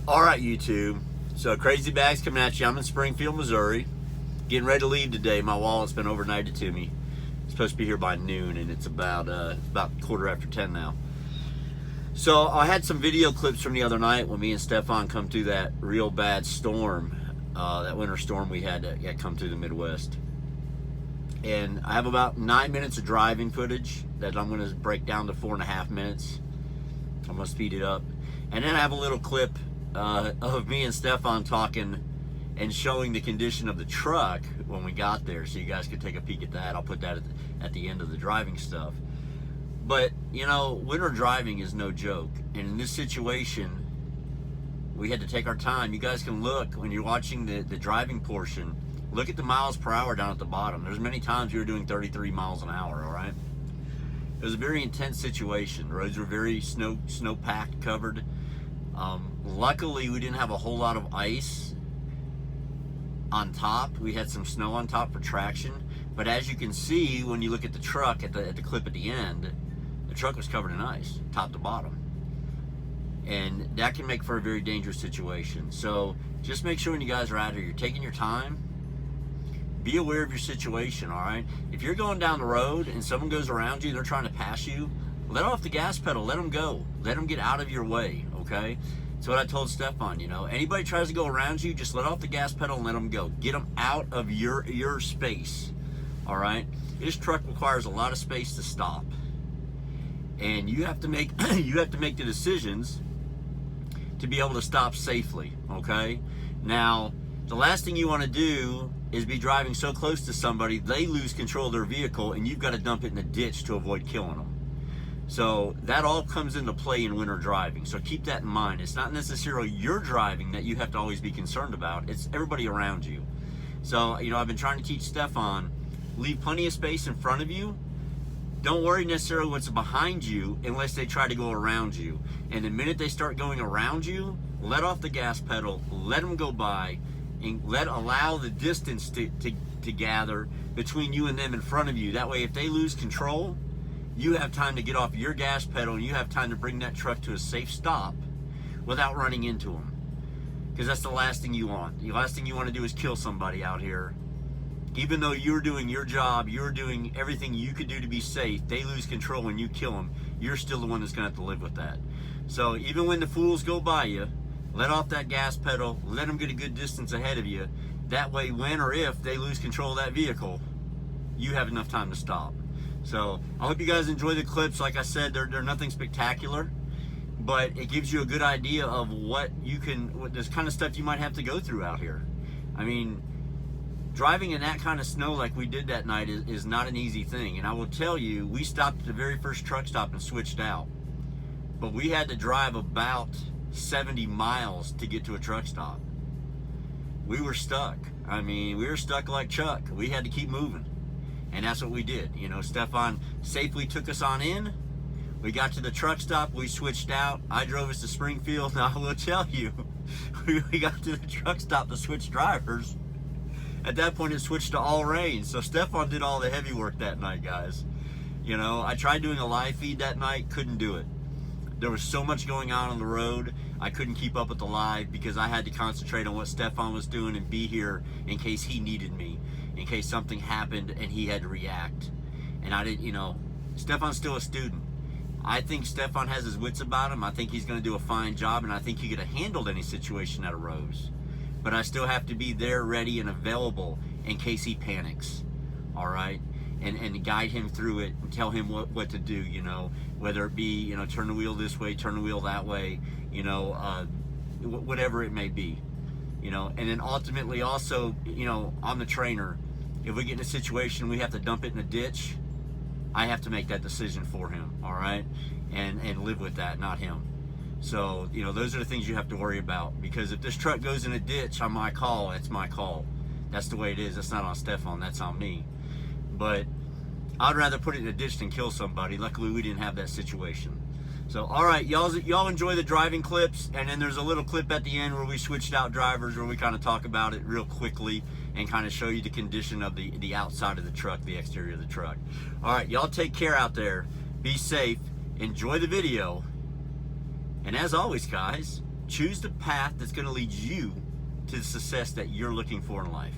All right, YouTube. So Crazy Bags coming at you. I'm in Springfield, Missouri. Getting ready to leave today. My wallet's been overnighted to me. It's supposed to be here by noon, and it's about 10:15 now. So I had some video clips from the other night when me and Steffon come through that real bad storm, that winter storm we had that come through the Midwest. And I have about 9 minutes of driving footage that I'm going to break down to 4.5 minutes. I'm going to speed it up. And then I have a little clip of me and Steffon talking and showing the condition of the truck when we got there, so you guys could take a peek at that. I'll put that at the end of the driving stuff. But, you know, winter driving is no joke. And in this situation, we had to take our time. You guys can look, when you're watching the driving portion, look at the miles per hour down at the bottom. There's many times we were doing 33 miles an hour, all right? It was a very intense situation. The roads were very snow-packed, covered. Luckily, we didn't have a whole lot of ice on top. We had some snow on top for traction. But as you can see, when you look at the truck, at the clip at the end, the truck was covered in ice, top to bottom. And that can make for a very dangerous situation. So just make sure when you guys are out here, you're taking your time. Be aware of your situation, all right? If you're going down the road and someone goes around you, they're trying to pass you, let off the gas pedal, let them go. Let them get out of your way, okay? That's what I told Steffon, you know. Anybody tries to go around you, just let off the gas pedal and let them go. Get them out of your space, all right? This truck requires a lot of space to stop. And you have to make the decisions to be able to stop safely, okay? Now, the last thing you want to do is be driving so close to somebody, they lose control of their vehicle, and you've got to dump it in a ditch to avoid killing them. So that all comes into play in winter driving. So keep that in mind. It's not necessarily your driving that you have to always be concerned about. It's everybody around you. So, you know, I've been trying to teach Steffon, leave plenty of space in front of you. Don't worry necessarily what's behind you unless they try to go around you. And the minute they start going around you, let off the gas pedal, let them go by, and allow the distance to gather between you and them in front of you. That way, if they lose control, you have time to get off your gas pedal and you have time to bring that truck to a safe stop without running into them. Because that's the last thing you want. The last thing you want to do is kill somebody out here. Even though you're doing your job, you're doing everything you could do to be safe, they lose control and you kill them, you're still the one that's going to have to live with that. So even when the fools go by you, let off that gas pedal, let them get a good distance ahead of you. That way, when or if they lose control of that vehicle, you have enough time to stop. So I hope you guys enjoy the clips. Like I said, they're nothing spectacular, but it gives you a good idea of what this kind of stuff you might have to go through out here. I mean, driving in that kind of snow like we did that night is not an easy thing. And I will tell you, we stopped at the very first truck stop and switched out. But we had to drive about 70 miles to get to a truck stop. We were stuck. I mean, we were stuck like Chuck. We had to keep moving. And that's what we did. You know, Steffon safely took us on in. We got to the truck stop. We switched out. I drove us to Springfield. Now, I will tell you, we got to the truck stop to switch drivers. At that point, it switched to all rain. So Steffon did all the heavy work that night, guys. You know, I tried doing a live feed that night. Couldn't do it. There was so much going on the road, I couldn't keep up with the live because I had to concentrate on what Steffon was doing and be here in case he needed me, in case something happened and he had to react. And I didn't, you know, Steffon's still a student. I think Steffon has his wits about him. I think he's going to do a fine job, and I think he could have handled any situation that arose. But I still have to be there, ready, and available in case he panics, all right? And guide him through it and tell him what to do, you know, whether it be, you know, turn the wheel this way, turn the wheel that way, you know, whatever it may be, you know. And then ultimately also, you know, I'm the trainer. If we get in a situation we have to dump it in a ditch, I have to make that decision for him, all right? And live with that, not him. So, you know, those are the things you have to worry about, because if this truck goes in a ditch on my call, it's my call. That's the way it is. That's not on Steffon, that's on me. But I'd rather put it in a ditch than kill somebody. Luckily, we didn't have that situation. So, all right, y'all enjoy the driving clips, and then there's a little clip at the end where we switched out drivers, where we kind of talk about it real quickly and kind of show you the condition of the outside of the truck, the exterior of the truck. All right, y'all take care out there. Be safe. Enjoy the video. And as always, guys, Choose the path that's going to lead you to the success that you're looking for in life.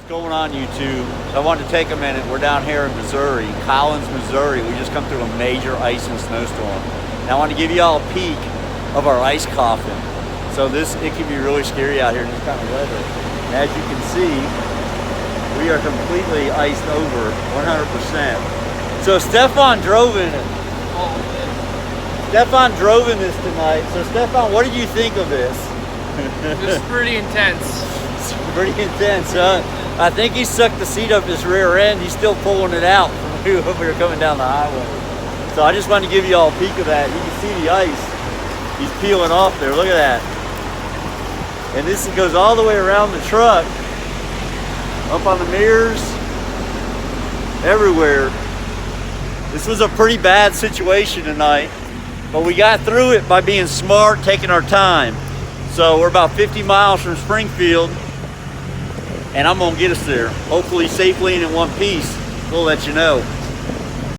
Going on YouTube? So I wanted to take a minute. We're down here in Missouri, Collins, Missouri. We just come through a major ice and snowstorm. And I want to give you all a peek of our ice coffin. So it can be really scary out here in this kind of weather. And as you can see, we are completely iced over, 100%. So Steffon drove in it. Steffon drove in this tonight. So Steffon, what did you think of this? This is pretty intense. It's pretty intense, huh? I think he sucked the seat up his rear end. He's still pulling it out from when we were coming down the highway. So I just wanted to give you all a peek of that. You can see the ice. He's peeling off there. Look at that. And this goes all the way around the truck, up on the mirrors, everywhere. This was a pretty bad situation tonight, but we got through it by being smart, taking our time. So we're about 50 miles from Springfield, and I'm gonna get us there, hopefully safely and in one piece. We'll let you know.